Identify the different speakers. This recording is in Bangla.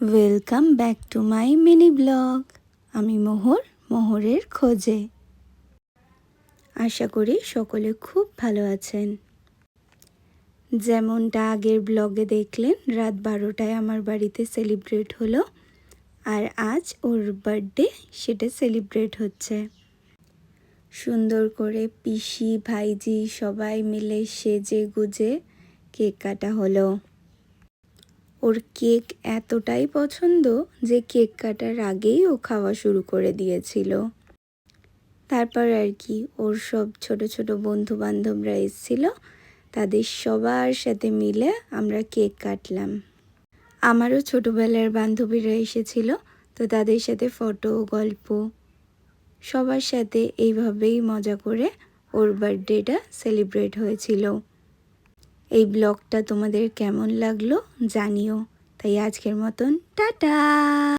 Speaker 1: Welcome back to my mini blog. আমি মোহরের খোঁজে। আশা করি সকলে খুব ভালো আছেন। যেমনটা আগের ব্লগে দেখলেন, রাত 12টায় আমার বাড়িতে সেলিব্রেট হলো, আর আজ ওর বার্থডে, সেটা সেলিব্রেট হচ্ছে। সুন্দর করে পিসি ভাইজি সবাই মিলে সেজে গুজে কেক কাটা হলো। ওর কেক এতটাই পছন্দ যে কেক কাটার আগেই ও খাওয়া শুরু করে দিয়েছিল। তারপর আর কি, ওর সব ছোট ছোট বন্ধু বান্ধবরা এসেছিল, তাদের সবার সাথে মিলে আমরা কেক কাটলাম। আমারও ছোটবেলার বান্ধবীরা এসেছিল, তো তাদের সাথে ফটো গল্প সবার সাথে এইভাবেই মজা করে ওর বার্থডেটা সেলিব্রেট হয়েছিল। এই ব্লগটা তোমাদের কেমন লাগলো জানিও। তাই আজকের মতন টাটা।